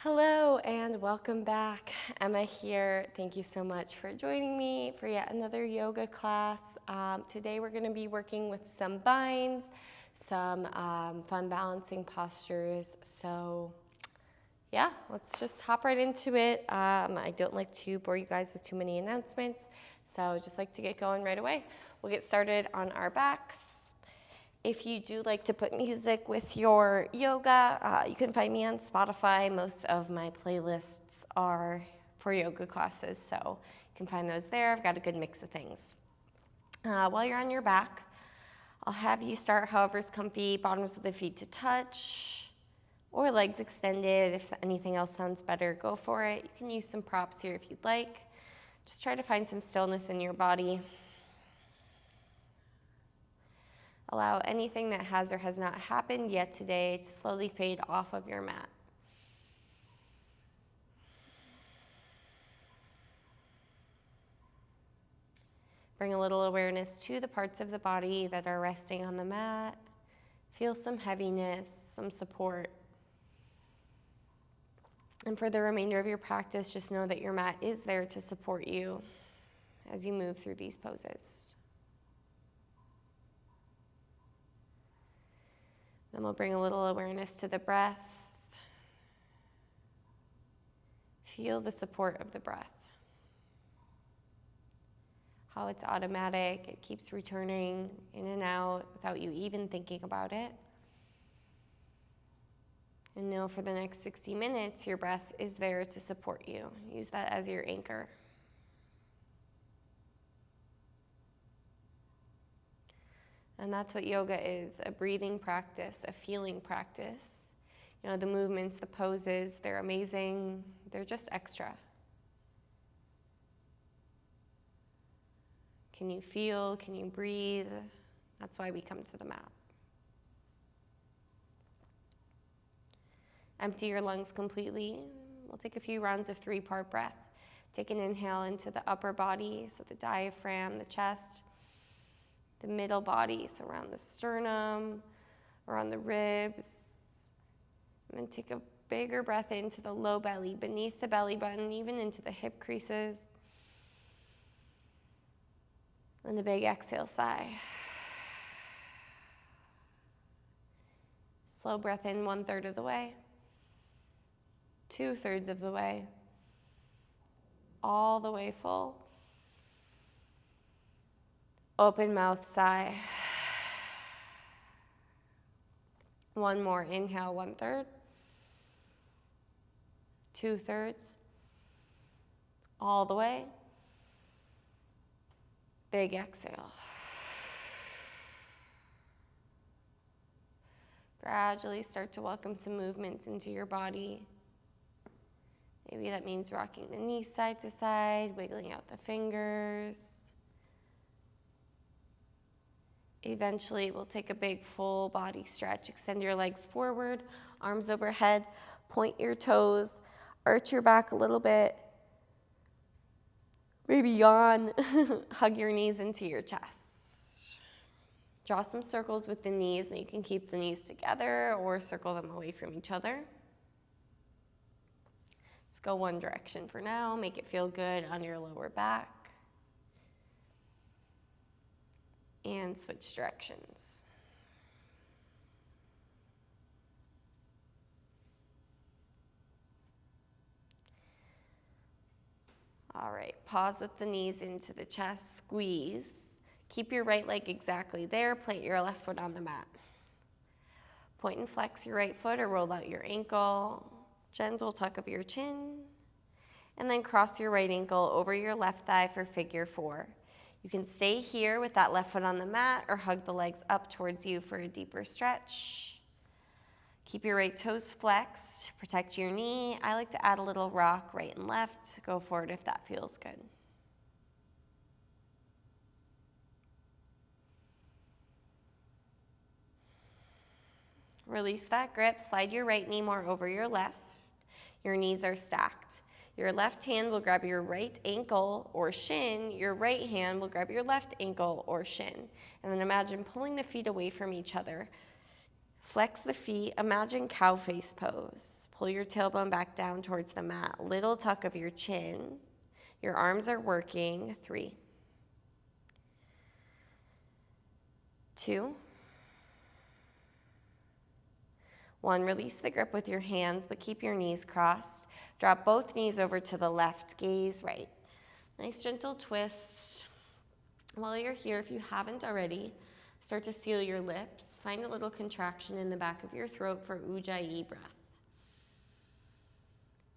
Hello and welcome back. Emma here. Thank you so much for joining me for yet another yoga class. Today we're going to be working with some binds, some fun balancing postures. So yeah, let's just hop right into it. I don't like to bore you guys with too many announcements, so just like to get going right away. We'll get started on our backs. If you do like to put music with your yoga, you can find me on Spotify. Most of my playlists are for yoga classes, so you can find those there. I've got a good mix of things. While you're on your back, I'll have you start however's comfy, bottoms of the feet to touch, or legs extended. If anything else sounds better, go for it. You can use some props here if you'd like. Just try to find some stillness in your body. Allow anything that has or has not happened yet today to slowly fade off of your mat. Bring a little awareness to the parts of the body that are resting on the mat. Feel some heaviness, some support. And for the remainder of your practice, just know that your mat is there to support you as you move through these poses. Then we'll bring a little awareness to the breath. Feel the support of the breath. How it's automatic, it keeps returning in and out without you even thinking about it. And know for the next 60 minutes, your breath is there to support you. Use that as your anchor. And that's what yoga is, a breathing practice, a feeling practice. You know, the movements, the poses, they're amazing. They're just extra. Can you feel? Can you breathe? That's why we come to the mat. Empty your lungs completely. We'll take a few rounds of 3-part breath. Take an inhale into the upper body, so the diaphragm, the chest. The middle body, so around the sternum, around the ribs. And then take a bigger breath into the low belly, beneath the belly button, even into the hip creases. And a big exhale, sigh. Slow breath in 1/3 of the way, 2/3 of the way, all the way full. Open mouth, sigh. One more, inhale, 1/3, 2/3, all the way. Big exhale. Gradually start to welcome some movements into your body. Maybe that means rocking the knees side to side, wiggling out the fingers. Eventually, we'll take a big full body stretch. Extend your legs forward, arms overhead, point your toes, arch your back a little bit. Maybe yawn, hug your knees into your chest. Draw some circles with the knees, and you can keep the knees together or circle them away from each other. Let's go one direction for now. Make it feel good on your lower back. And switch directions. All right, pause with the knees into the chest, squeeze. Keep your right leg exactly there, plant your left foot on the mat. Point and flex your right foot or roll out your ankle, gentle tuck of your chin, and then cross your right ankle over your left thigh for figure 4. You can stay here with that left foot on the mat or hug the legs up towards you for a deeper stretch. Keep your right toes flexed, protect your knee. I like to add a little rock right and left. Go for it if that feels good. Release that grip, slide your right knee more over your left. Your knees are stacked. Your left hand will grab your right ankle or shin. Your right hand will grab your left ankle or shin. And then imagine pulling the feet away from each other. Flex the feet. Imagine cow face pose. Pull your tailbone back down towards the mat. Little tuck of your chin. Your arms are working. 3, 2, 1. Release the grip with your hands, but keep your knees crossed. Drop both knees over to the left, gaze right. Nice gentle twist. While you're here, if you haven't already, start to seal your lips. Find a little contraction in the back of your throat for Ujjayi breath.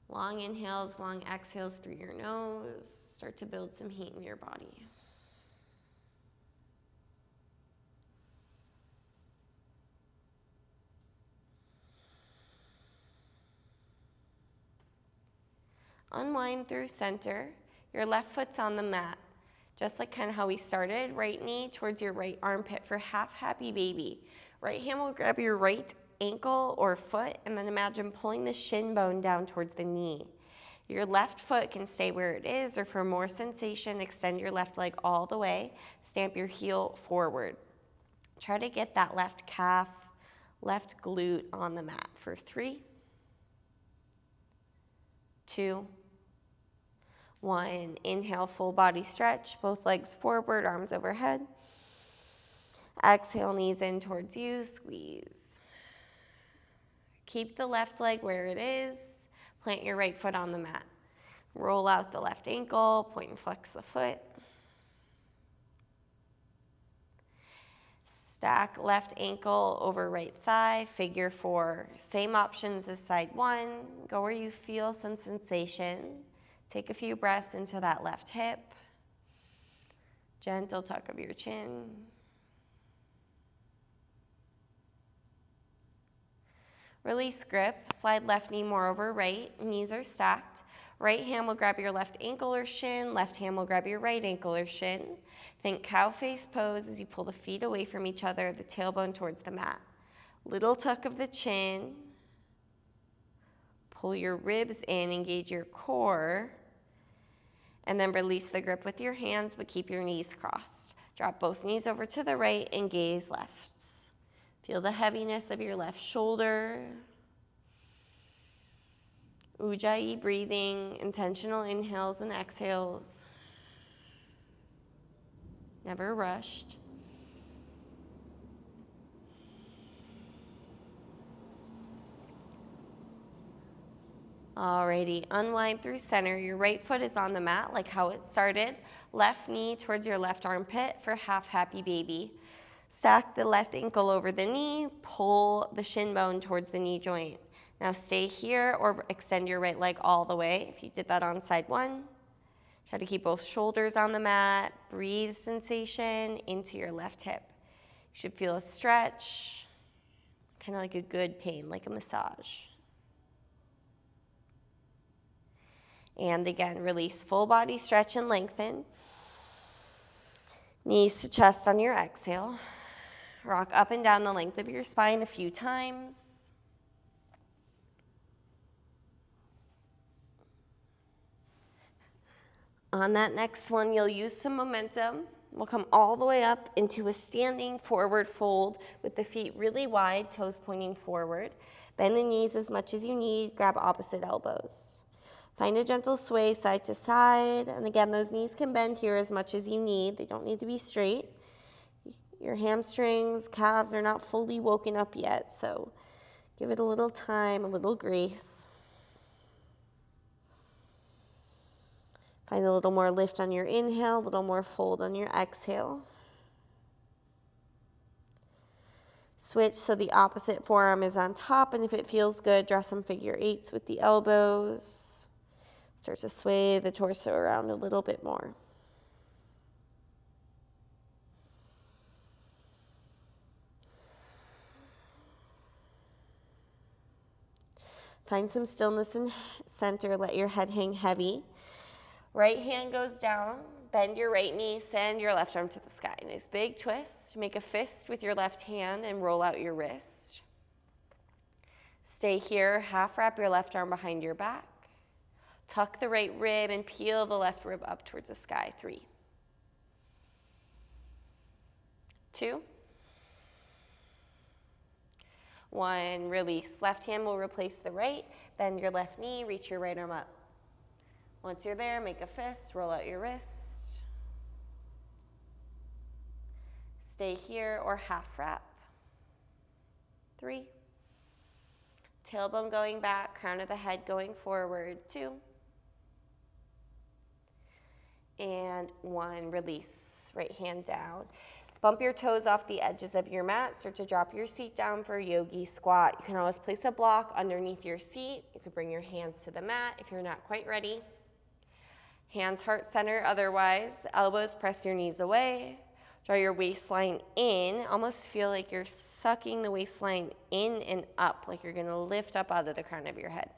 Long inhales, long exhales through your nose. Start to build some heat in your body. Unwind through center. Your left foot's on the mat. Just like kind of how we started, right knee towards your right armpit for half happy baby. Right hand will grab your right ankle or foot, and then imagine pulling the shin bone down towards the knee. Your left foot can stay where it is, or for more sensation, extend your left leg all the way. Stamp your heel forward. Try to get that left calf, left glute on the mat for 3, 2, 1. Inhale, full body stretch, both legs forward, arms overhead. Exhale, knees in towards you, squeeze. Keep the left leg where it is. Plant your right foot on the mat. Roll out the left ankle, point and flex the foot. Stack left ankle over right thigh, figure 4. Same options as side 1. Go where you feel some sensation. Take a few breaths into that left hip. Gentle tuck of your chin. Release grip. Slide left knee more over right. Knees are stacked. Right hand will grab your left ankle or shin. Left hand will grab your right ankle or shin. Think cow face pose as you pull the feet away from each other, the tailbone towards the mat. Little tuck of the chin. Pull your ribs in, engage your core. And then release the grip with your hands, but keep your knees crossed. Drop both knees over to the right and gaze left. Feel the heaviness of your left shoulder. Ujjayi breathing, intentional inhales and exhales. Never rushed. Alrighty, unwind through center. Your right foot is on the mat like how it started. Left knee towards your left armpit for half happy baby. Stack the left ankle over the knee, pull the shin bone towards the knee joint. Now stay here or extend your right leg all the way. If you did that on side 1, try to keep both shoulders on the mat. Breathe sensation into your left hip. You should feel a stretch, kind of like a good pain, like a massage. And again, release full body stretch and lengthen. Knees to chest on your exhale. Rock up and down the length of your spine a few times. On that next one, you'll use some momentum. We'll come all the way up into a standing forward fold with the feet really wide, toes pointing forward. Bend the knees as much as you need. Grab opposite elbows. Find a gentle sway side to side. And again, those knees can bend here as much as you need. They don't need to be straight. Your hamstrings, calves are not fully woken up yet, so give it a little time, a little grace. Find a little more lift on your inhale, a little more fold on your exhale. Switch so the opposite forearm is on top, and if it feels good, draw some figure 8s with the elbows. Start to sway the torso around a little bit more. Find some stillness in center. Let your head hang heavy. Right hand goes down. Bend your right knee. Send your left arm to the sky. Nice big twist. Make a fist with your left hand and roll out your wrist. Stay here. Half wrap your left arm behind your back. Tuck the right rib and peel the left rib up towards the sky. 3, 2, 1, release. Left hand will replace the right. Bend your left knee, reach your right arm up. Once you're there, make a fist, roll out your wrist. Stay here or half wrap. 3. Tailbone going back, crown of the head going forward. 2. And 1, release. Right hand down. Bump your toes off the edges of your mat. Start to drop your seat down for Yogi Squat. You can always place a block underneath your seat. You could bring your hands to the mat if you're not quite ready. Hands heart center otherwise. Elbows press your knees away. Draw your waistline in. Almost feel like you're sucking the waistline in and up, like you're going to lift up out of the crown of your head.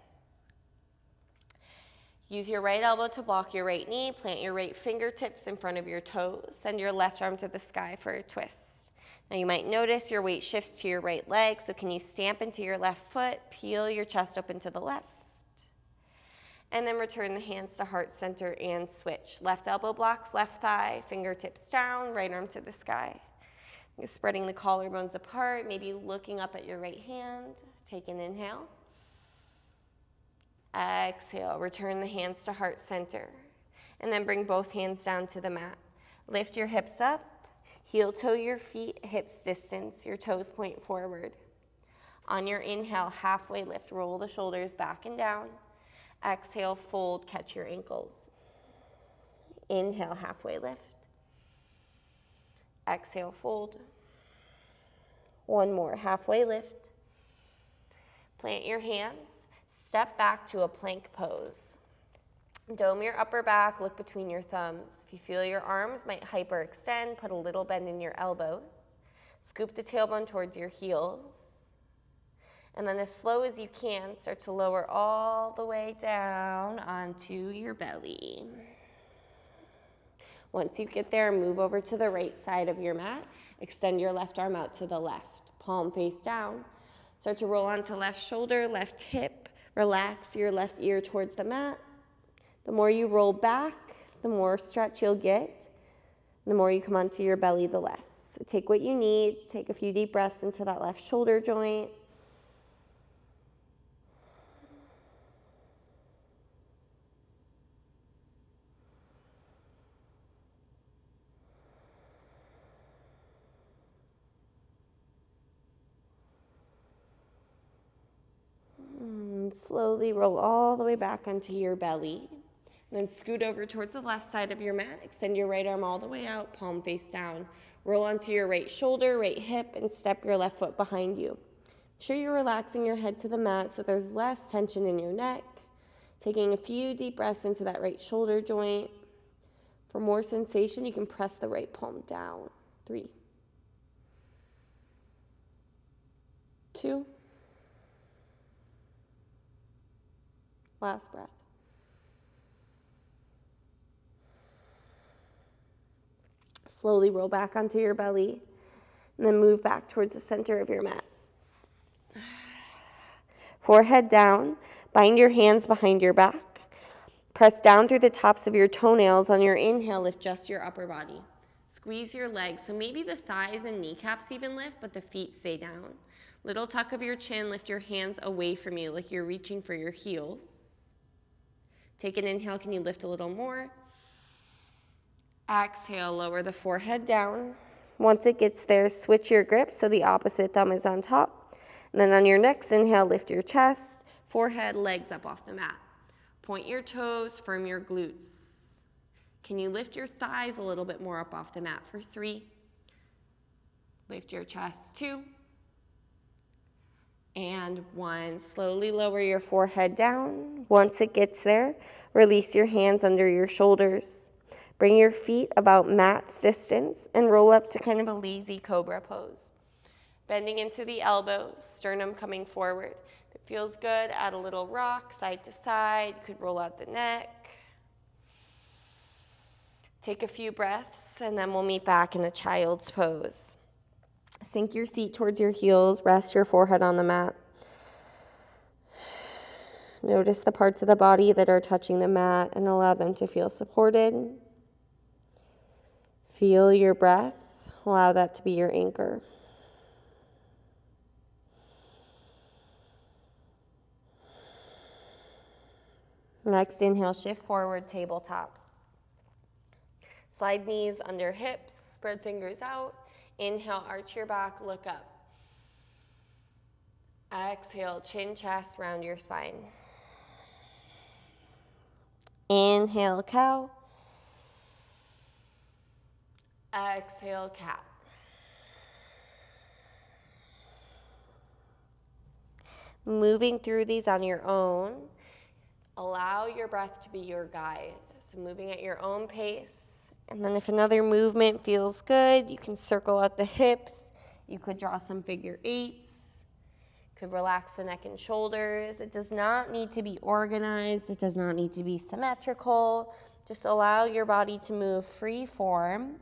Use your right elbow to block your right knee. Plant your right fingertips in front of your toes. Send your left arm to the sky for a twist. Now you might notice your weight shifts to your right leg, so can you stamp into your left foot, peel your chest open to the left, and then return the hands to heart center and switch. Left elbow blocks left thigh, fingertips down, right arm to the sky. You're spreading the collarbones apart, maybe looking up at your right hand. Take an inhale. Exhale, return the hands to heart center. And then bring both hands down to the mat. Lift your hips up, heel toe your feet, hips distance, your toes point forward. On your inhale, halfway lift, roll the shoulders back and down. Exhale, fold, catch your ankles. Inhale, halfway lift. Exhale, fold. One more, halfway lift. Plant your hands. Step back to a plank pose. Dome your upper back, look between your thumbs. If you feel your arms might hyperextend, put a little bend in your elbows. Scoop the tailbone towards your heels. And then as slow as you can, start to lower all the way down onto your belly. Once you get there, move over to the right side of your mat. Extend your left arm out to the left, palm face down. Start to roll onto left shoulder, left hip. Relax your left ear towards the mat. The more you roll back, the more stretch you'll get. The more you come onto your belly, the less. So take what you need. Take a few deep breaths into that left shoulder joint. Slowly roll all the way back onto your belly. And then scoot over towards the left side of your mat. Extend your right arm all the way out, palm face down. Roll onto your right shoulder, right hip, and step your left foot behind you. Make sure you're relaxing your head to the mat so there's less tension in your neck. Taking a few deep breaths into that right shoulder joint. For more sensation, you can press the right palm down. 3, 2, last breath. Slowly roll back onto your belly and then move back towards the center of your mat. Forehead down, bind your hands behind your back. Press down through the tops of your toenails. On your inhale, lift just your upper body. Squeeze your legs, so maybe the thighs and kneecaps even lift, but the feet stay down. Little tuck of your chin, lift your hands away from you like you're reaching for your heels. Take an inhale, can you lift a little more? Exhale, lower the forehead down. Once it gets there, switch your grip so the opposite thumb is on top. And then on your next inhale, lift your chest, forehead, legs up off the mat. Point your toes, firm your glutes. Can you lift your thighs a little bit more up off the mat for 3? Lift your chest, 2. And 1. Slowly lower your forehead down. Once it gets there, release your hands under your shoulders. Bring your feet about mat's distance and roll up to kind of a lazy cobra pose. Bending into the elbows, sternum coming forward. If it feels good, add a little rock side to side. You could roll out the neck. Take a few breaths and then we'll meet back in a child's pose. Sink your seat towards your heels, rest your forehead on the mat. Notice the parts of the body that are touching the mat and allow them to feel supported. Feel your breath, allow that to be your anchor. Next, inhale, shift forward, tabletop. Slide knees under hips, spread fingers out. Inhale, arch your back, look up. Exhale, chin, chest, round your spine. Inhale, cow. Exhale, cat. Moving through these on your own, allow your breath to be your guide. So moving at your own pace. And then if another movement feels good, you can circle out the hips. You could draw some figure eights. Could relax the neck and shoulders. It does not need to be organized. It does not need to be symmetrical. Just allow your body to move free form.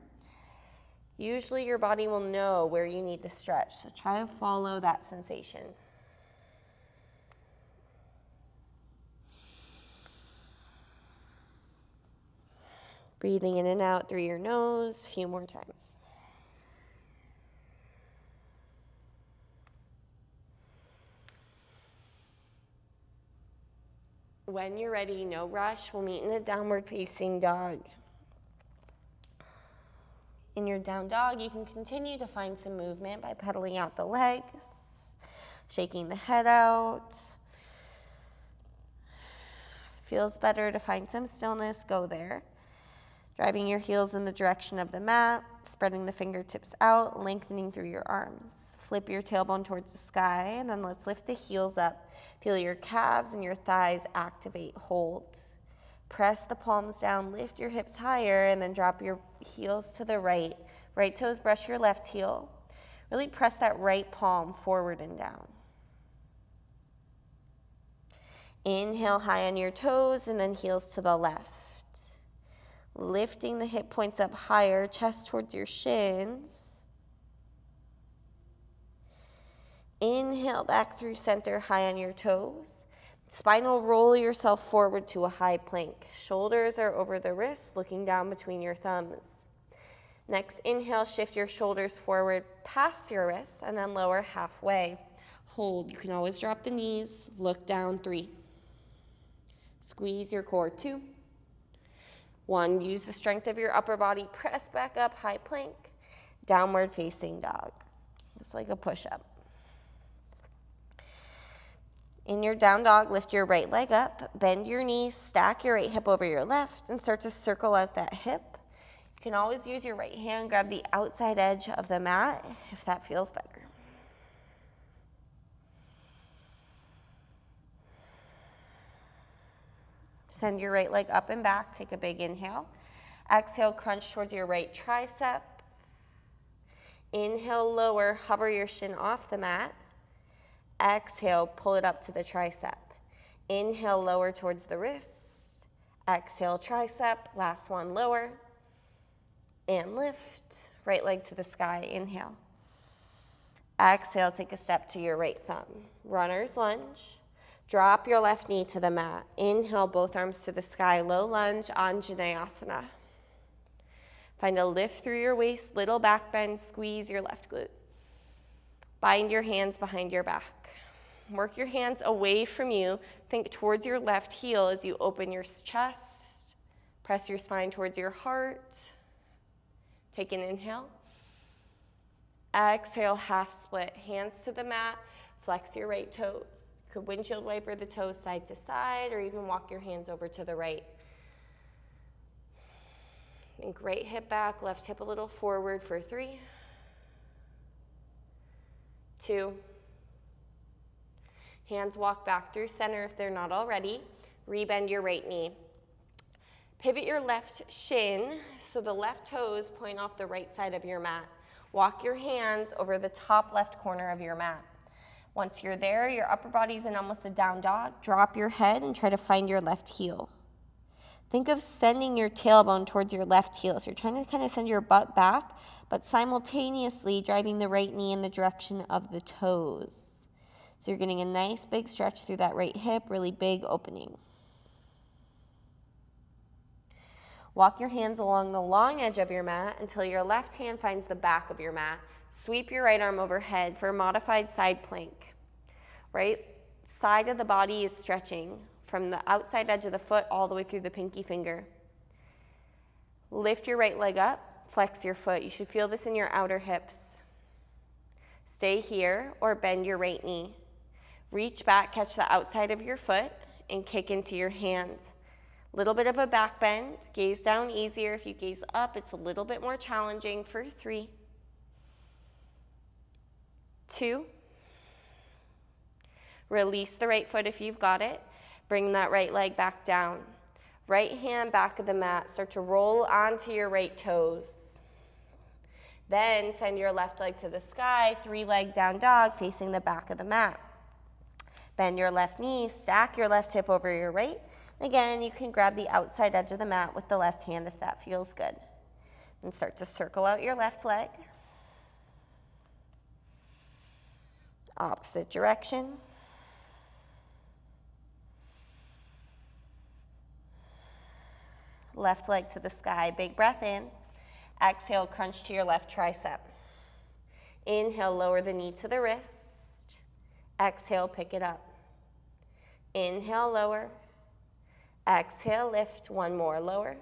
Usually your body will know where you need to stretch, so try to follow that sensation. Breathing in and out through your nose, a few more times. When you're ready, no rush, we'll meet in a downward facing dog. In your down dog, you can continue to find some movement by pedaling out the legs, shaking the head out. Feels better to find some stillness, go there. Driving your heels in the direction of the mat, spreading the fingertips out, lengthening through your arms. Flip your tailbone towards the sky, and then let's lift the heels up. Feel your calves and your thighs activate, hold. Press the palms down, lift your hips higher, and then drop your heels to the right. Right toes brush your left heel. Really press that right palm forward and down. Inhale high on your toes, and then heels to the left. Lifting the hip points up higher, chest towards your shins. Inhale back through center, high on your toes. Spinal roll yourself forward to a high plank. Shoulders are over the wrists, looking down between your thumbs. Next, inhale, shift your shoulders forward past your wrists, and then lower halfway. Hold. You can always drop the knees. Look down, 3. Squeeze your core, 2. 1, use the strength of your upper body. Press back up, high plank. Downward facing dog. It's like a push-up. In your down dog, lift your right leg up, bend your knees, stack your right hip over your left, and start to circle out that hip. You can always use your right hand, grab the outside edge of the mat if that feels better. Send your right leg up and back, take a big inhale. Exhale, crunch towards your right tricep. Inhale, lower, hover your shin off the mat. Exhale, pull it up to the tricep. Inhale, lower towards the wrist. Exhale, tricep. Last one, lower. And lift. Right leg to the sky. Inhale. Exhale, take a step to your right thumb. Runner's lunge. Drop your left knee to the mat. Inhale, both arms to the sky. Low lunge, Anjaneyasana. Find a lift through your waist, little back bend, squeeze your left glute. Bind your hands behind your back. Work your hands away from you. Think towards your left heel as you open your chest. Press your spine towards your heart. Take an inhale. Exhale, half split. Hands to the mat. Flex your right toes. You could windshield wiper the toes side to side, or even walk your hands over to the right. Think right hip back, left hip a little forward for 3, 2. Hands walk back through center if they're not already. Rebend your right knee. Pivot your left shin so the left toes point off the right side of your mat. Walk your hands over the top left corner of your mat. Once you're there, your upper body's in almost a down dog. Drop your head and try to find your left heel. Think of sending your tailbone towards your left heel. So you're trying to kind of send your butt back, but simultaneously driving the right knee in the direction of the toes. So you're getting a nice big stretch through that right hip, really big opening. Walk your hands along the long edge of your mat until your left hand finds the back of your mat. Sweep your right arm overhead for a modified side plank. Right side of the body is stretching. from the outside edge of the foot all the way through the pinky finger. Lift your right leg up, flex your foot. You should feel this in your outer hips. Stay here or bend your right knee. Reach back, catch the outside of your foot, and kick into your hands. Little bit of a back bend. Gaze down easier. If you gaze up, it's a little bit more challenging for 3, 2. Release the right foot if you've got it. Bring that right leg back down. Right hand back of the mat. Start to roll onto your right toes. Then send your left leg to the sky, 3-leg down dog facing the back of the mat. Bend your left knee, stack your left hip over your right. Again, you can grab the outside edge of the mat with the left hand if that feels good. Then start to circle out your left leg. Opposite direction. Left leg to the sky, big breath in. Exhale, crunch to your left tricep. Inhale, lower the knee to the wrist. Exhale, pick it up. Inhale, lower. Exhale, lift. One more, lower.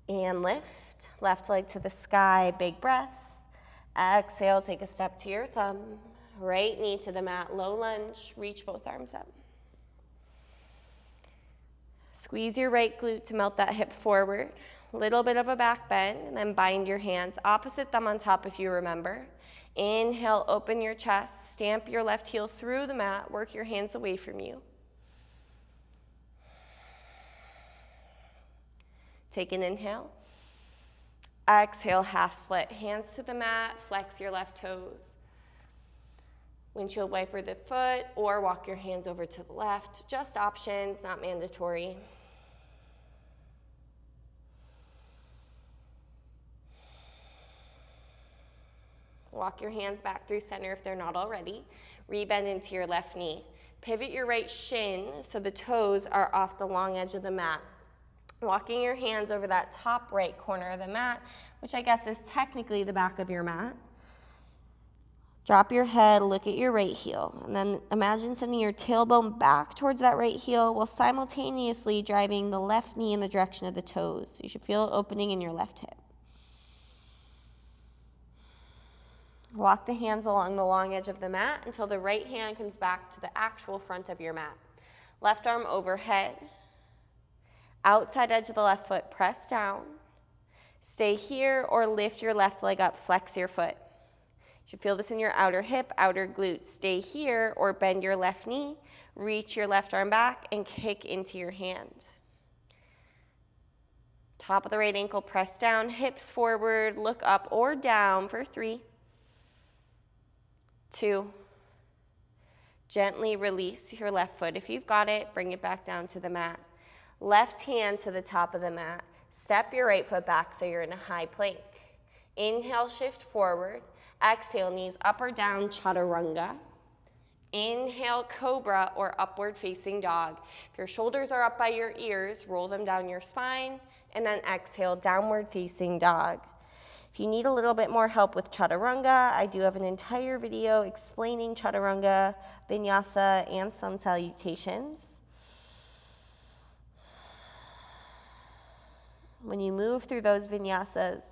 And lift. Left leg to the sky, big breath. Exhale, take a step to your thumb. Right knee to the mat, low lunge. Reach both arms up. Squeeze your right glute to melt that hip forward. Little bit of a back bend, and then bind your hands. Opposite thumb on top if you remember. Inhale, open your chest. Stamp your left heel through the mat. Work your hands away from you. Take an inhale. Exhale, half split. Hands to the mat. Flex your left toes. Windshield wiper the foot or walk your hands over to the left. Just options, not mandatory. Walk your hands back through center if they're not already. Rebend into your left knee. Pivot your right shin so the toes are off the long edge of the mat. Walking your hands over that top right corner of the mat, which I guess is technically the back of your mat. Drop your head, look at your right heel, and then imagine sending your tailbone back towards that right heel while simultaneously driving the left knee in the direction of the toes. You should feel an opening in your left hip. Walk the hands along the long edge of the mat until the right hand comes back to the actual front of your mat. Left arm overhead. Outside edge of the left foot, press down. Stay here or lift your left leg up, flex your foot. You should feel this in your outer hip, outer glute. Stay here or bend your left knee, reach your left arm back and kick into your hand. Top of the right ankle, press down, hips forward, look up or down for 3, 2. Gently release your left foot. If you've got it, bring it back down to the mat. Left hand to the top of the mat. Step your right foot back so you're in a high plank. Inhale, shift forward. Exhale, knees up or down, chaturanga. Inhale, cobra or upward facing dog. If your shoulders are up by your ears, roll them down your spine, and then exhale, downward facing dog. If you need a little bit more help with chaturanga, I do have an entire video explaining chaturanga, vinyasa, and sun salutations. When you move through those vinyasas,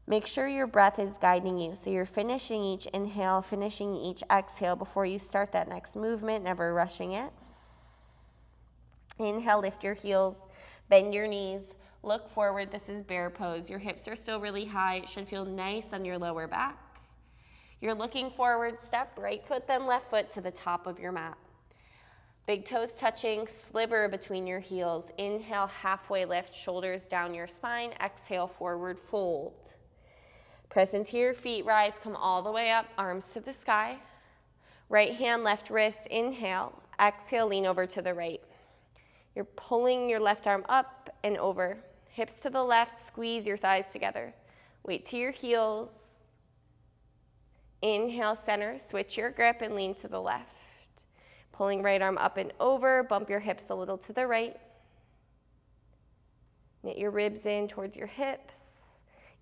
make sure your breath is guiding you. So you're finishing each inhale, finishing each exhale before you start that next movement, never rushing it. Inhale, lift your heels, bend your knees, look forward. This is bear pose. Your hips are still really high. It should feel nice on your lower back. You're looking forward, step right foot, then left foot to the top of your mat. Big toes touching, sliver between your heels. Inhale, halfway lift, shoulders down your spine. Exhale, forward fold. Press into your feet, rise, come all the way up, arms to the sky. Right hand, left wrist, inhale. Exhale, lean over to the right. You're pulling your left arm up and over. Hips to the left, squeeze your thighs together. Weight to your heels. Inhale, center, switch your grip and lean to the left. Pulling right arm up and over, bump your hips a little to the right. Knit your ribs in towards your hips.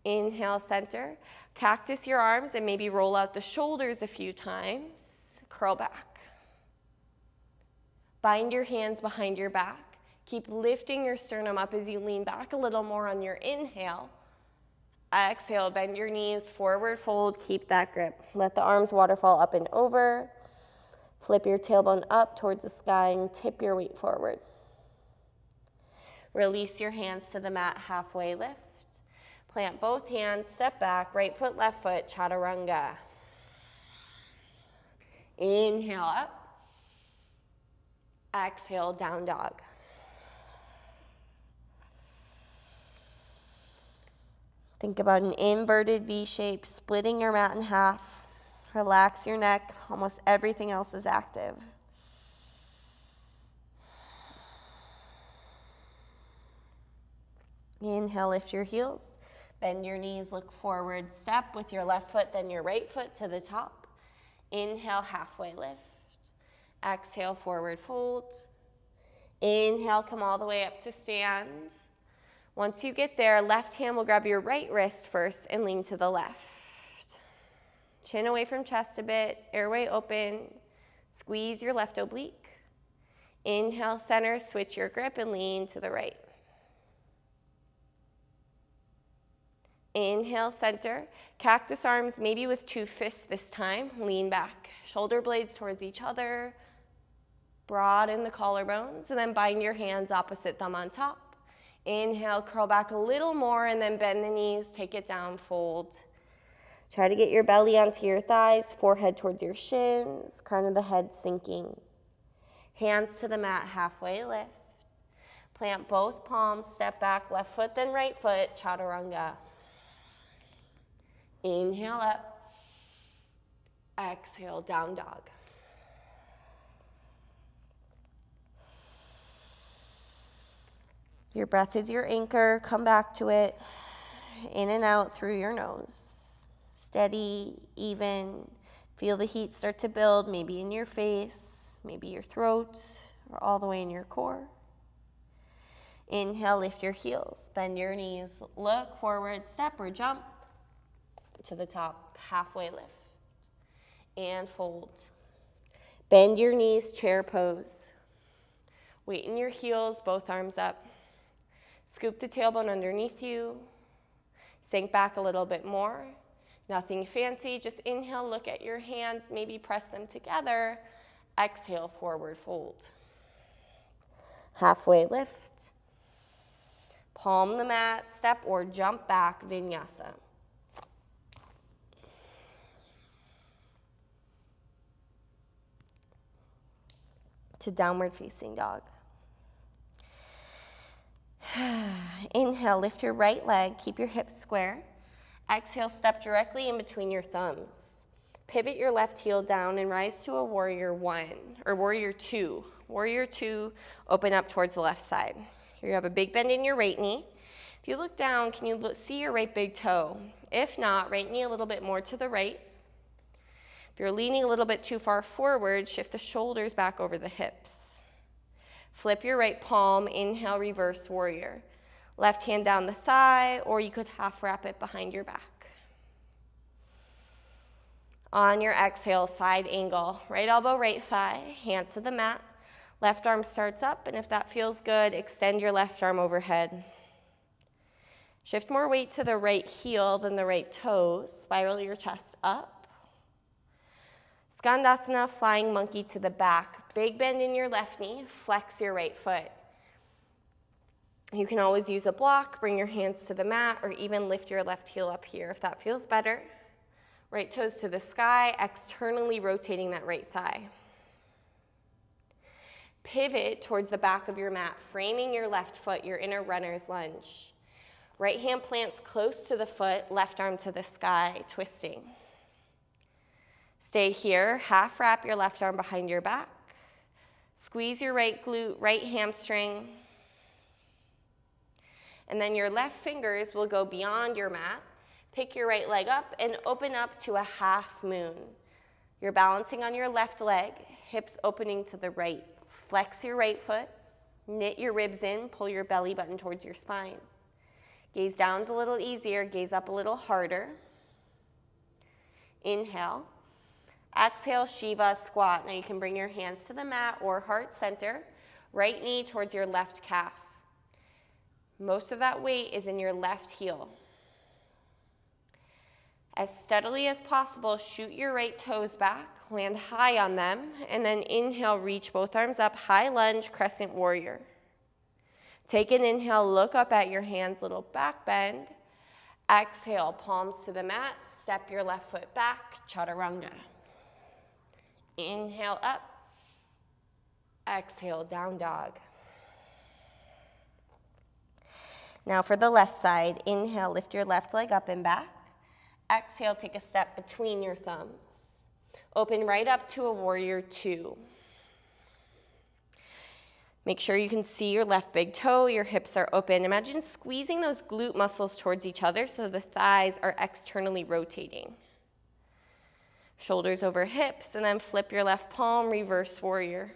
Inhale, center. Cactus your arms and maybe roll out the shoulders a few times. Curl back. Bind your hands behind your back. Keep lifting your sternum up as you lean back a little more on your inhale. Exhale, bend your knees, forward fold, keep that grip. Let the arms waterfall up and over. Flip your tailbone up towards the sky and tip your weight forward. Release your hands to the mat, halfway lift. Plant both hands, step back, right foot, left foot, chaturanga. Inhale up. Exhale, down dog. Think about an inverted V shape, splitting your mat in half. Relax your neck. Almost everything else is active. Inhale, lift your heels. Bend your knees, look forward. Step with your left foot, then your right foot to the top. Inhale, halfway lift. Exhale, forward fold. Inhale, come all the way up to stand. Once you get there, left hand will grab your right wrist first and lean to the left. Chin away from chest a bit, airway open. Squeeze your left oblique. Inhale, center, switch your grip and lean to the right. Inhale, center. Cactus arms, maybe with 2 fists this time. Lean back. Shoulder blades towards each other. Broaden the collarbones, and then bind your hands opposite thumb on top. Inhale, curl back a little more, and then bend the knees, take it down, fold. Try to get your belly onto your thighs, forehead towards your shins, crown of the head sinking. Hands to the mat, halfway lift. Plant both palms, step back, left foot, then right foot, chaturanga. Inhale up. Exhale, down dog. Your breath is your anchor. Come back to it. In and out through your nose. Steady, even. Feel the heat start to build, maybe in your face, maybe your throat, or all the way in your core. Inhale, lift your heels. Bend your knees. Look forward, step or jump to the top. Halfway lift. And fold. Bend your knees, chair pose. Weight in your heels, both arms up. Scoop the tailbone underneath you. Sink back a little bit more. Nothing fancy, just inhale, look at your hands, maybe press them together. Exhale, forward fold. Halfway lift. Palm the mat, step or jump back, Vinyasa. To downward facing dog. Inhale, lift your right leg, keep your hips square. Exhale, step directly in between your thumbs. Pivot your left heel down and rise to a warrior 1, or warrior 2. Warrior 2, open up towards the left side. Here you have a big bend in your right knee. If you look down, can you see your right big toe? If not, right knee a little bit more to the right. If you're leaning a little bit too far forward, shift the shoulders back over the hips. Flip your right palm, inhale, reverse warrior. Left hand down the thigh, or you could half wrap it behind your back. On your exhale, side angle. Right elbow, right thigh, hand to the mat. Left arm starts up, and if that feels good, extend your left arm overhead. Shift more weight to the right heel than the right toes. Spiral your chest up. Skandasana, flying monkey to the back. Big bend in your left knee, flex your right foot. You can always use a block, bring your hands to the mat, or even lift your left heel up here if that feels better. Right toes to the sky, externally rotating that right thigh. Pivot towards the back of your mat, framing your left foot, you're in a runner's lunge. Right hand plants close to the foot, left arm to the sky, twisting. Stay here, half wrap your left arm behind your back. Squeeze your right glute, right hamstring. And then your left fingers will go beyond your mat. Pick your right leg up and open up to a half moon. You're balancing on your left leg, hips opening to the right. Flex your right foot, knit your ribs in, pull your belly button towards your spine. Gaze down's a little easier, gaze up a little harder. Inhale. Exhale, Shiva Squat. Now you can bring your hands to the mat or heart center. Right knee towards your left calf. Most of that weight is in your left heel. As steadily as possible, shoot your right toes back, land high on them, and then inhale, reach both arms up, high lunge, Crescent Warrior. Take an inhale, look up at your hands, little back bend. Exhale, palms to the mat, step your left foot back, Chaturanga. Inhale up, exhale, down dog. Now for the left side, inhale, lift your left leg up and back. Exhale, take a step between your thumbs. Open right up to a warrior two. Make sure you can see your left big toe, your hips are open. Imagine squeezing those glute muscles towards each other so the thighs are externally rotating. Shoulders over hips, and then flip your left palm, reverse warrior.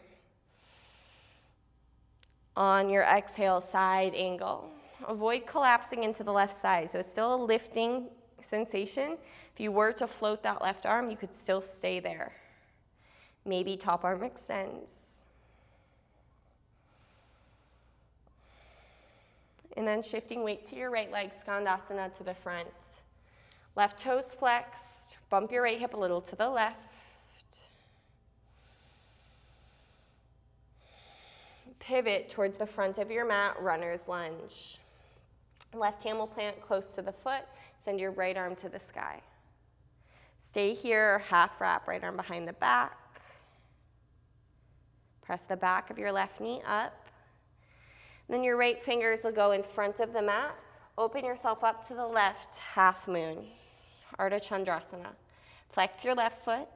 On your exhale, side angle. Avoid collapsing into the left side, so it's still a lifting sensation. If you were to float that left arm, you could still stay there. Maybe top arm extends. And then shifting weight to your right leg, Skandasana to the front. Left toes flexed, bump your right hip a little to the left. Pivot towards the front of your mat, runner's lunge. Left hand will plant close to the foot, send your right arm to the sky. Stay here, half wrap, right arm behind the back. Press the back of your left knee up. Then your right fingers will go in front of the mat. Open yourself up to the left, half moon, Ardha Chandrasana. Flex your left foot.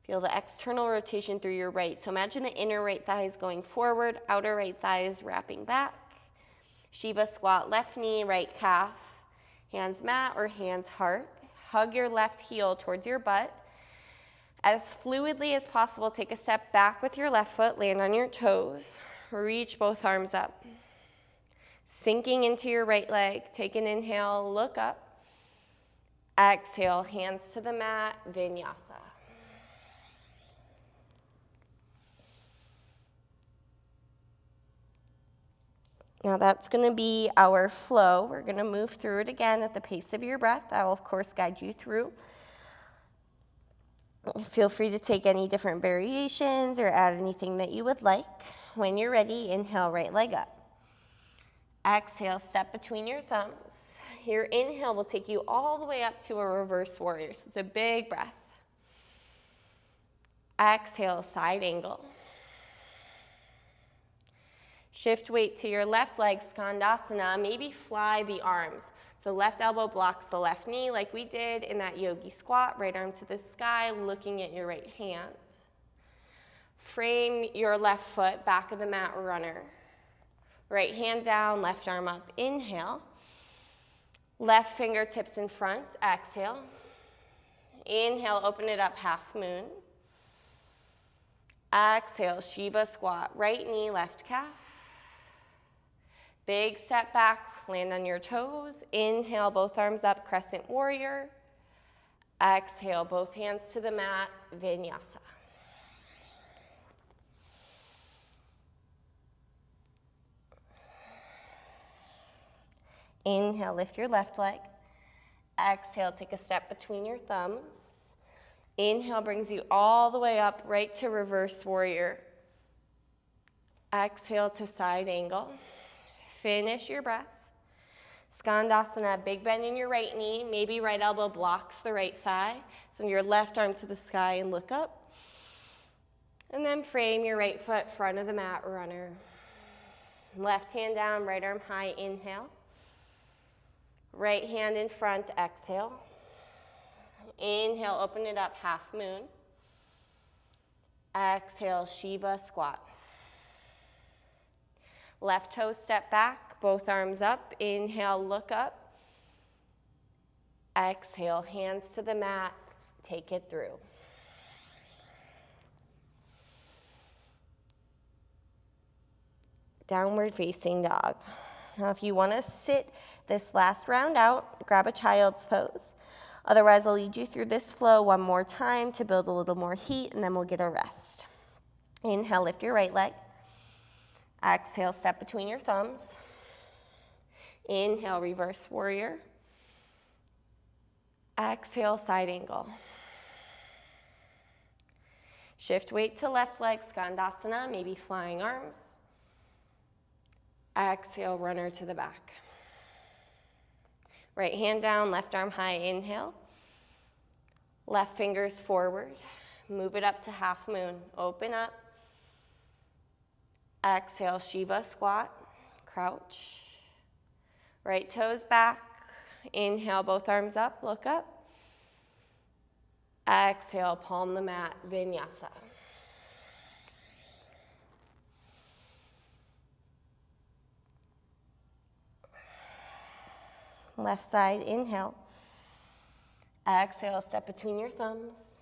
Feel the external rotation through your right. So imagine the inner right thigh is going forward, outer right thigh is wrapping back. Shiva Squat, left knee, right calf, hands mat or hands heart. Hug your left heel towards your butt. As fluidly as possible, take a step back with your left foot, land on your toes, reach both arms up. Sinking into your right leg, take an inhale, look up. Exhale, hands to the mat, Vinyasa. Now that's going to be our flow. We're going to move through it again at the pace of your breath. I will, of course, guide you through. Feel free to take any different variations or add anything that you would like. When you're ready, inhale, right leg up. Exhale, step between your thumbs. Your inhale will take you all the way up to a reverse warrior. So it's a big breath. Exhale, side angle. Shift weight to your left leg, Skandasana. Maybe fly the arms. So left elbow blocks the left knee like we did in that Yogi Squat. Right arm to the sky, looking at your right hand. Frame your left foot, back of the mat, runner. Right hand down, left arm up. Inhale. Left fingertips in front. Exhale. Inhale, open it up, half moon. Exhale, Shiva Squat. Right knee, left calf. Big step back, land on your toes. Inhale, both arms up, Crescent Warrior. Exhale, both hands to the mat, Vinyasa. Inhale, lift your left leg. Exhale, take a step between your thumbs. Inhale brings you all the way up, right to reverse warrior. Exhale to side angle. Finish your breath. Skandasana, big bend in your right knee. Maybe right elbow blocks the right thigh. Send your left arm to the sky and look up. And then frame your right foot, front of the mat, runner. Left hand down, right arm high, inhale. Right hand in front, exhale. Inhale, open it up, half moon. Exhale, Shiva Squat. Left toe step back, both arms up. Inhale, look up. Exhale, hands to the mat. Take it through. Downward facing dog. Now if you want to sit this last round out, grab a child's pose. Otherwise, I'll lead you through this flow one more time to build a little more heat, and then we'll get a rest. Inhale, lift your right leg. Exhale, step between your thumbs. Inhale, reverse warrior. Exhale, side angle. Shift weight to left leg, Skandasana, maybe flying arms. Exhale, runner to the back. Right hand down, left arm high, inhale. Left fingers forward. Move it up to half moon. Open up. Exhale, Shiva squat, crouch. Right toes back. Inhale, both arms up, look up. Exhale, palm the mat, Vinyasa. Left side, inhale. Exhale, step between your thumbs.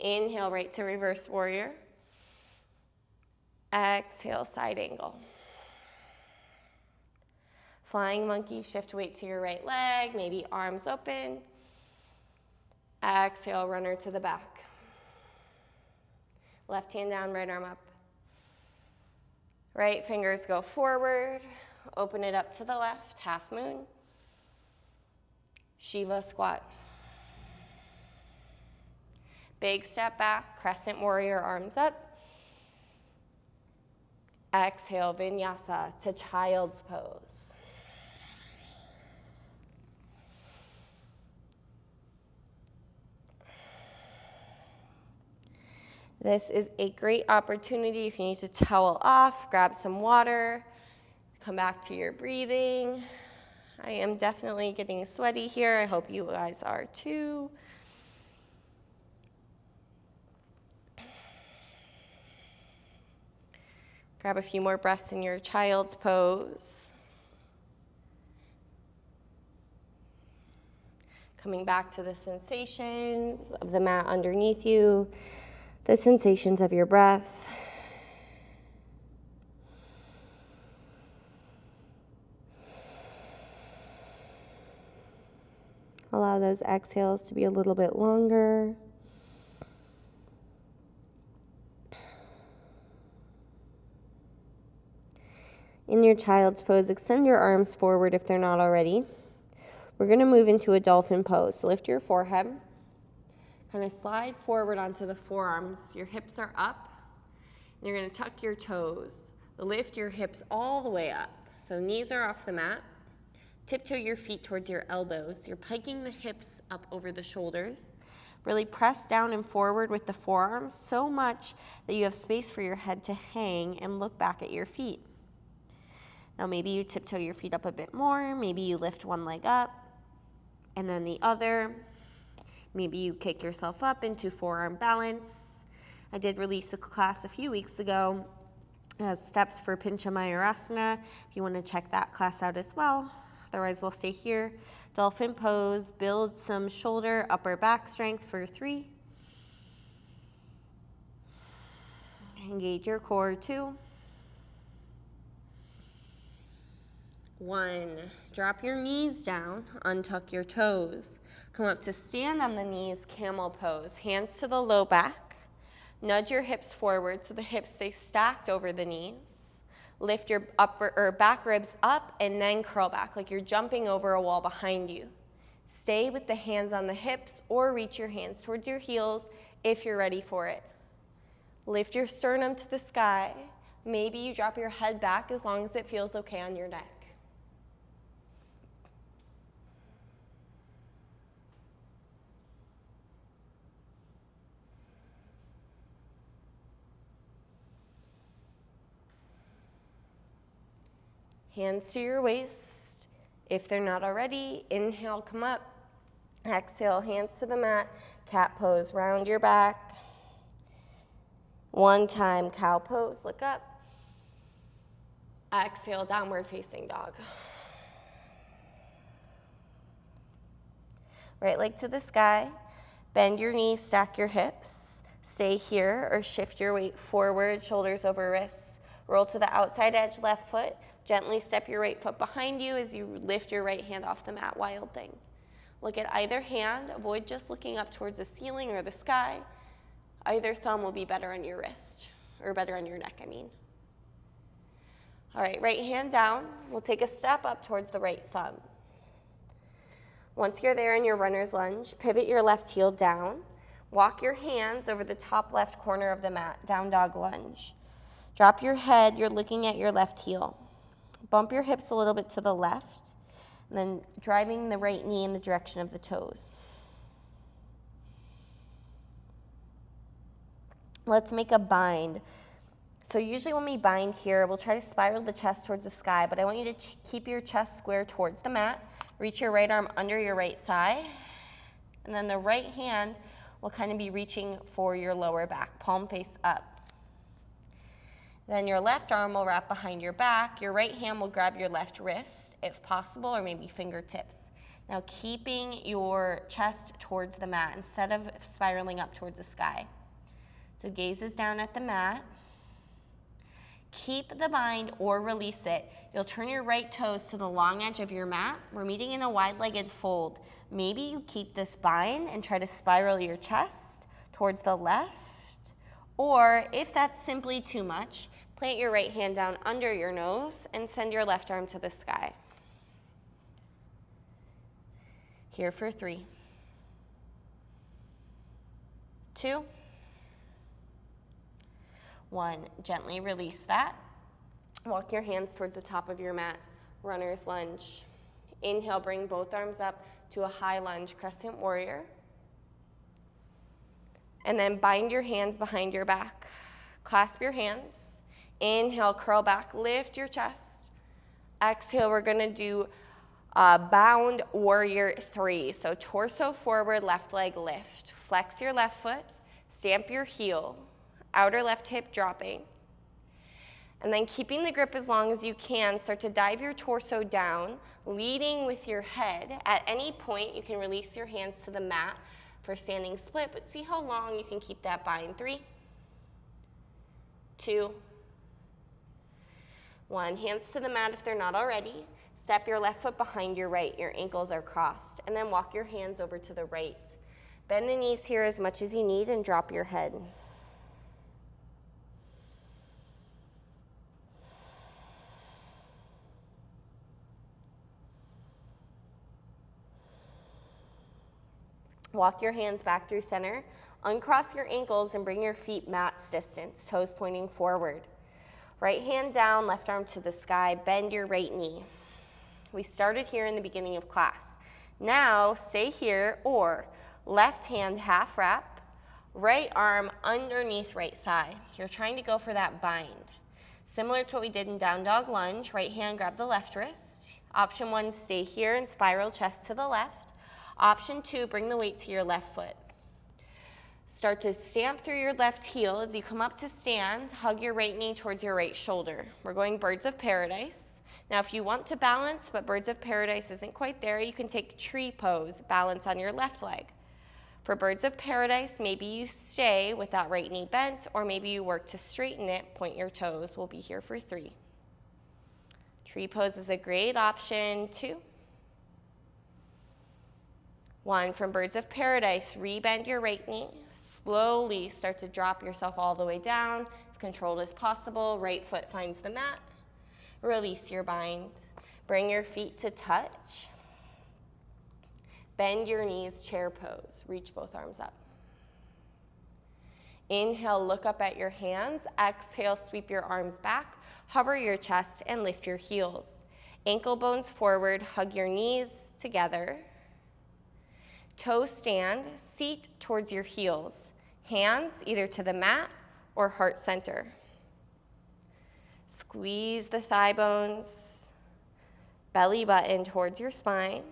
Inhale, right to reverse warrior. Exhale, side angle. Flying monkey, shift weight to your right leg, maybe arms open. Exhale, runner to the back. Left hand down, right arm up. Right fingers go forward. Open it up to the left, half moon. Shiva squat. Big step back, Crescent Warrior, arms up. Exhale, Vinyasa to Child's Pose. This is a great opportunity if you need to towel off, grab some water, come back to your breathing. I am definitely getting sweaty here. I hope you guys are too. Grab a few more breaths in your Child's Pose. Coming back to the sensations of the mat underneath you, the sensations of your breath. Allow those exhales to be a little bit longer. In your Child's Pose, extend your arms forward if they're not already. We're going to move into a Dolphin Pose. So lift your forehead. Kind of slide forward onto the forearms. Your hips are up. And you're going to tuck your toes. Lift your hips all the way up. So knees are off the mat. Tiptoe your feet towards your elbows. You're piking the hips up over the shoulders. Really press down and forward with the forearms so much that you have space for your head to hang and look back at your feet. Now maybe you tiptoe your feet up a bit more. Maybe you lift one leg up and then the other. Maybe you kick yourself up into forearm balance. I did release a class a few weeks ago as steps for Pincha Mayurasana. If you want to check that class out as well. Otherwise, we'll stay here. Dolphin Pose, build some shoulder, upper back strength for 3. Engage your core, 2. 1. Drop your knees down, untuck your toes. Come up to stand on the knees, Camel Pose. Hands to the low back. Nudge your hips forward so the hips stay stacked over the knees. Lift your upper or back ribs up and then curl back like you're jumping over a wall behind you. Stay with the hands on the hips or reach your hands towards your heels if you're ready for it. Lift your sternum to the sky. Maybe you drop your head back as long as it feels okay on your neck. Hands to your waist. If they're not already, inhale, come up. Exhale, hands to the mat. Cat pose, round your back. One time, cow pose, look up. Exhale, downward facing dog. Right leg to the sky. Bend your knees, stack your hips. Stay here or shift your weight forward, shoulders over wrists. Roll to the outside edge, left foot. Gently step your right foot behind you as you lift your right hand off the mat, wild thing. Look at either hand. Avoid just looking up towards the ceiling or the sky. Either thumb will be better on your wrist, or better on your neck, I mean. All right, right hand down. We'll take a step up towards the right thumb. Once you're there in your runner's lunge, pivot your left heel down. Walk your hands over the top left corner of the mat, down dog lunge. Drop your head, you're looking at your left heel. Bump your hips a little bit to the left, and then driving the right knee in the direction of the toes. Let's make a bind. So usually when we bind here, we'll try to spiral the chest towards the sky, but I want you to keep your chest square towards the mat. Reach your right arm under your right thigh, and then the right hand will kind of be reaching for your lower back, palm face up. Then your left arm will wrap behind your back. Your right hand will grab your left wrist, if possible, or maybe fingertips. Now keeping your chest towards the mat instead of spiraling up towards the sky. So gaze is down at the mat. Keep the bind or release it. You'll turn your right toes to the long edge of your mat. We're meeting in a wide-legged fold. Maybe you keep this bind and try to spiral your chest towards the left. Or if that's simply too much, plant your right hand down under your nose and send your left arm to the sky. Here for 3, 2, 1. Gently release that. Walk your hands towards the top of your mat, runner's lunge. Inhale, bring both arms up to a high lunge, Crescent Warrior. And then bind your hands behind your back. Clasp your hands. Inhale, curl back, lift your chest. Exhale, we're gonna do bound warrior 3. So torso forward, left leg lift. Flex your left foot, stamp your heel, outer left hip dropping. And then keeping the grip as long as you can, start to dive your torso down, leading with your head. At any point, you can release your hands to the mat for standing split, but see how long you can keep that bind. 3, 2, 1. Hands to the mat if they're not already. Step your left foot behind your right. Your ankles are crossed. And then walk your hands over to the right. Bend the knees here as much as you need and drop your head. Walk your hands back through center. Uncross your ankles and bring your feet mat's distance, toes pointing forward. Right hand down, left arm to the sky. Bend your right knee. We started here in the beginning of class. Now, stay here, or left hand half wrap, right arm underneath right thigh. You're trying to go for that bind. Similar to what we did in down dog lunge, right hand grab the left wrist. Option 1, stay here and spiral chest to the left. Option 2, bring the weight to your left foot. Start to stamp through your left heel. As you come up to stand, hug your right knee towards your right shoulder. We're going birds of paradise. Now, if you want to balance, but birds of paradise isn't quite there, you can take tree pose, balance on your left leg. For birds of paradise, maybe you stay with that right knee bent, or maybe you work to straighten it, point your toes. We'll be here for 3. Tree pose is a great option. 2, 1. From birds of paradise, rebend your right knee. Slowly start to drop yourself all the way down, as controlled as possible. Right foot finds the mat. Release your bind. Bring your feet to touch. Bend your knees, chair pose. Reach both arms up. Inhale, look up at your hands. Exhale, sweep your arms back. Hover your chest and lift your heels. Ankle bones forward, hug your knees together. Toe stand, seat towards your heels. Hands either to the mat or heart center. Squeeze the thigh bones, belly button towards your spine.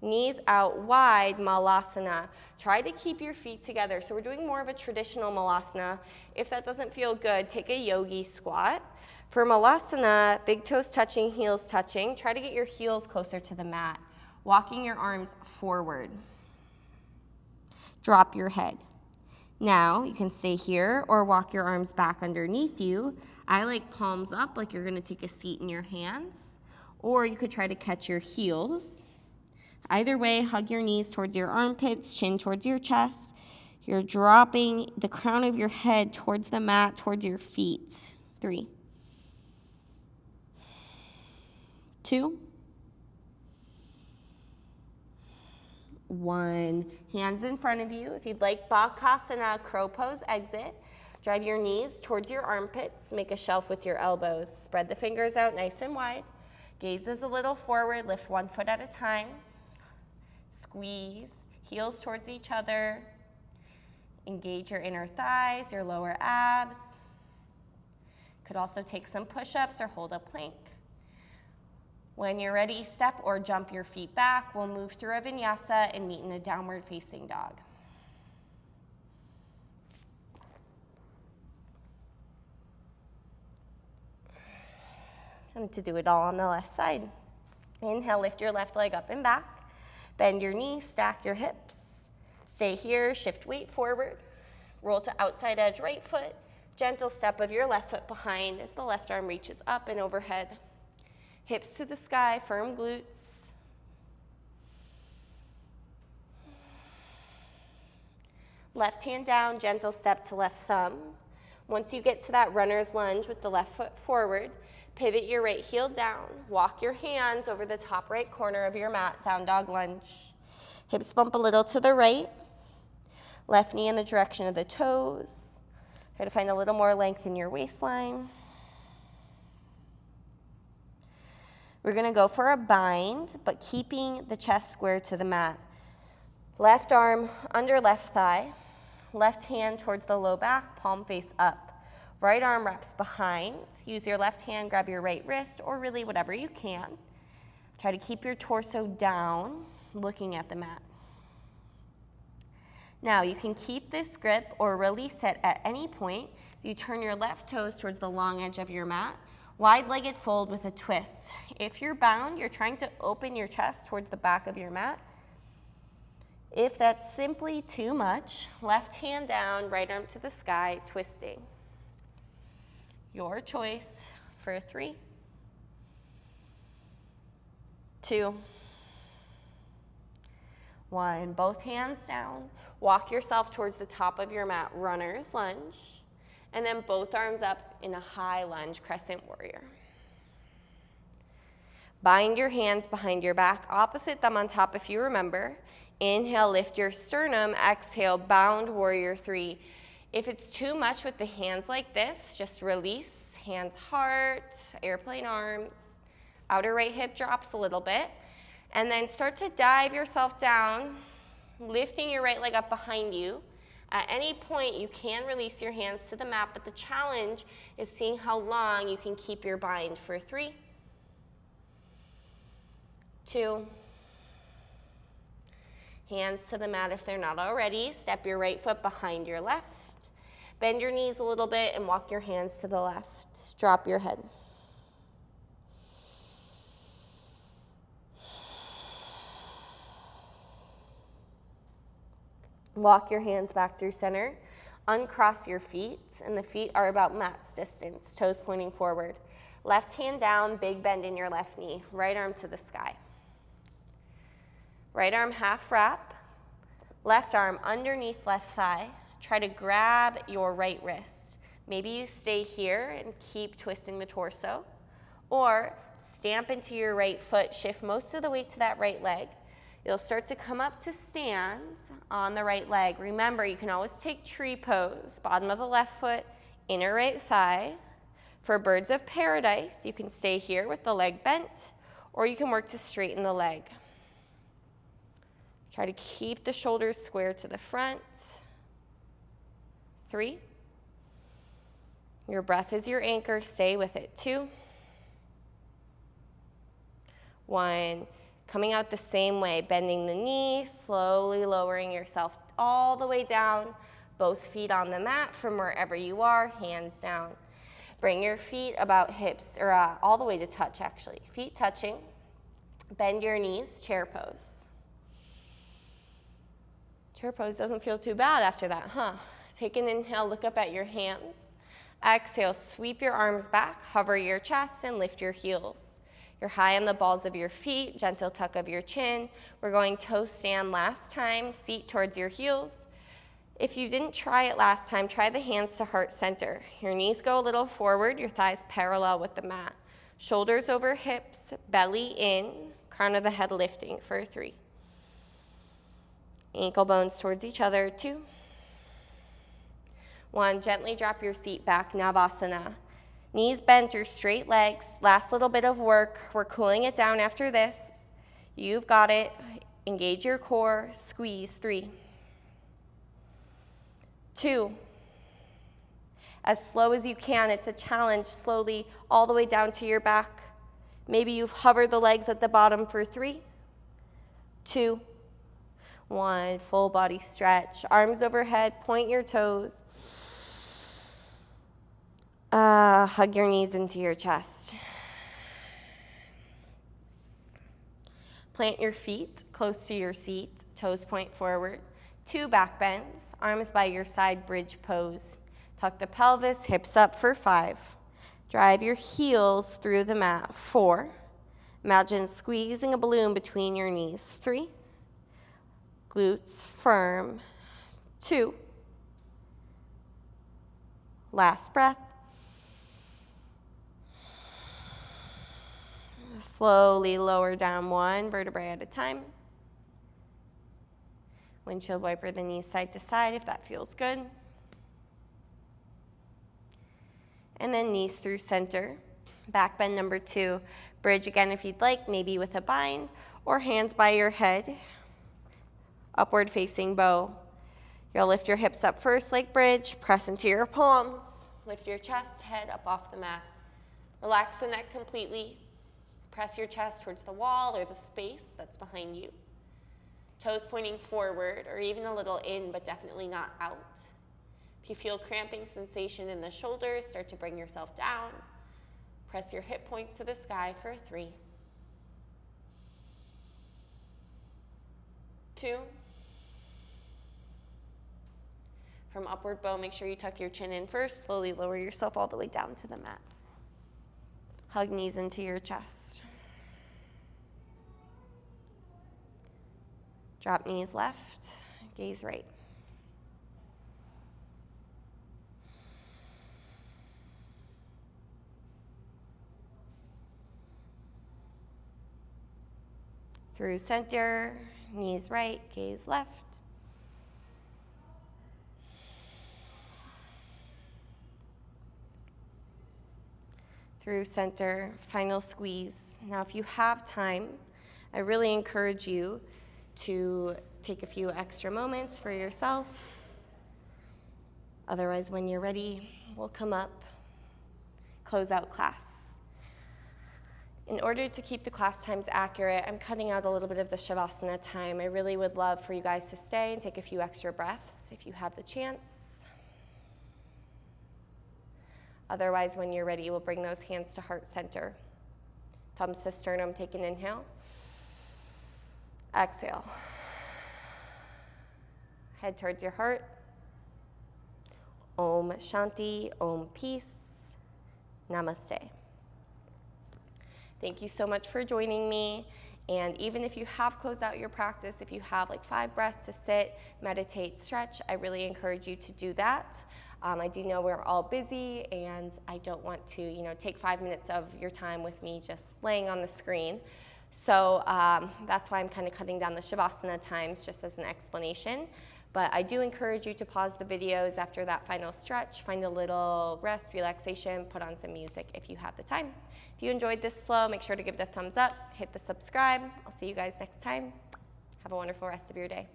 Knees out wide, Malasana. Try to keep your feet together. So we're doing more of a traditional Malasana. If that doesn't feel good, take a Yogi Squat. For Malasana, big toes touching, heels touching. Try to get your heels closer to the mat. Walking your arms forward. Drop your head. Now, you can stay here or walk your arms back underneath you. I like palms up, like you're gonna take a seat in your hands. Or you could try to catch your heels. Either way, hug your knees towards your armpits, chin towards your chest. You're dropping the crown of your head towards the mat, towards your feet. 3, 2, 1. Hands in front of you. If you'd like Bakasana, crow pose, exit. Drive your knees towards your armpits. Make a shelf with your elbows. Spread the fingers out nice and wide. Gazes a little forward. Lift one foot at a time. Squeeze. Heels towards each other. Engage your inner thighs, your lower abs. Could also take some push-ups or hold a plank. When you're ready, step or jump your feet back. We'll move through a vinyasa and meet in a downward facing dog. And to do it all on the left side. Inhale, lift your left leg up and back. Bend your knees, stack your hips. Stay here, shift weight forward. Roll to outside edge right foot. Gentle step of your left foot behind as the left arm reaches up and overhead. Hips to the sky, firm glutes. Left hand down, gentle step to left thumb. Once you get to that runner's lunge with the left foot forward, pivot your right heel down. Walk your hands over the top right corner of your mat, down dog lunge. Hips bump a little to the right. Left knee in the direction of the toes. Try to find a little more length in your waistline. We're going to go for a bind, but keeping the chest square to the mat. Left arm under left thigh. Left hand towards the low back, palm face up. Right arm wraps behind. Use your left hand, grab your right wrist, or really whatever you can. Try to keep your torso down, looking at the mat. Now you can keep this grip or release it at any point. You turn your left toes towards the long edge of your mat. Wide-legged fold with a twist. If you're bound, you're trying to open your chest towards the back of your mat. If that's simply too much, left hand down, right arm to the sky, twisting. Your choice for 3, 2, 1. Both hands down. Walk yourself towards the top of your mat, runner's lunge. And then both arms up in a high lunge, Crescent Warrior. Bind your hands behind your back, opposite thumb on top if you remember. Inhale, lift your sternum. Exhale, bound Warrior 3. If it's too much with the hands like this, just release. Hands heart, airplane arms. Outer right hip drops a little bit. And then start to dive yourself down, lifting your right leg up behind you. At any point, you can release your hands to the mat, but the challenge is seeing how long you can keep your bind for 3, 2, hands to the mat if they're not already. Step your right foot behind your left. Bend your knees a little bit and walk your hands to the left. Drop your head. Walk your hands back through center. Uncross your feet, and the feet are about mat's distance, toes pointing forward. Left hand down, big bend in your left knee. Right arm to the sky. Right arm half wrap. Left arm underneath left thigh. Try to grab your right wrist. Maybe you stay here and keep twisting the torso. Or stamp into your right foot, shift most of the weight to that right leg. You'll start to come up to stand on the right leg. Remember, you can always take tree pose, bottom of the left foot, inner right thigh. For birds of paradise, you can stay here with the leg bent, or you can work to straighten the leg. Try to keep the shoulders square to the front. 3. Your breath is your anchor, stay with it. 2, 1. Coming out the same way, bending the knee, slowly lowering yourself all the way down, both feet on the mat from wherever you are, hands down. Bring your feet about hips, or all the way to touch actually. Feet touching, bend your knees, chair pose. Chair pose doesn't feel too bad after that, huh? Take an inhale, look up at your hands. Exhale, sweep your arms back, hover your chest, and lift your heels. You're high on the balls of your feet, gentle tuck of your chin. We're going toe stand last time, seat towards your heels. If you didn't try it last time, try the hands to heart center. Your knees go a little forward, your thighs parallel with the mat. Shoulders over hips, belly in, crown of the head lifting for 3. Ankle bones towards each other, 2. 1, gently drop your seat back, Navasana. Knees bent or straight legs, last little bit of work. We're cooling it down after this. You've got it. Engage your core, squeeze, 3. 2. As slow as you can, it's a challenge, slowly all the way down to your back. Maybe you've hovered the legs at the bottom for 3, 2, 1, full body stretch. Arms overhead, point your toes. Hug your knees into your chest. Plant your feet close to your seat, toes point forward. 2 back bends, arms by your side, bridge pose. Tuck the pelvis, hips up for 5. Drive your heels through the mat, 4. Imagine squeezing a balloon between your knees, 3. Glutes firm, 2. Last breath. Slowly lower down 1 vertebrae at a time. Windshield wiper the knees side to side if that feels good. And then knees through center. Back bend number 2. Bridge again if you'd like, maybe with a bind, or hands by your head. Upward facing bow. You'll lift your hips up first like bridge, press into your palms. Lift your chest, head up off the mat. Relax the neck completely. Press your chest towards the wall or the space that's behind you. Toes pointing forward or even a little in, but definitely not out. If you feel cramping sensation in the shoulders, start to bring yourself down. Press your hip points to the sky for 3, 2. From upward bow, make sure you tuck your chin in first. Slowly lower yourself all the way down to the mat. Hug knees into your chest. Drop knees left, gaze right. Through center, knees right, gaze left. Through center, final squeeze. Now if you have time, I really encourage you to take a few extra moments for yourself. Otherwise, when you're ready, we'll come up, close out class. In order to keep the class times accurate, I'm cutting out a little bit of the Shavasana time. I really would love for you guys to stay and take a few extra breaths if you have the chance. Otherwise, when you're ready, we'll bring those hands to heart center. Thumbs to sternum, take an inhale. Exhale. Head towards your heart. Om Shanti, Om Peace. Namaste. Thank you so much for joining me. And even if you have closed out your practice, if you have like 5 breaths to sit, meditate, stretch, I really encourage you to do that. I do know we're all busy and I don't want to, take 5 minutes of your time with me just laying on the screen. So that's why I'm kind of cutting down the Shavasana times just as an explanation. But I do encourage you to pause the videos after that final stretch, find a little rest, relaxation, put on some music if you have the time. If you enjoyed this flow, make sure to give it a thumbs up, hit the subscribe. I'll see you guys next time. Have a wonderful rest of your day.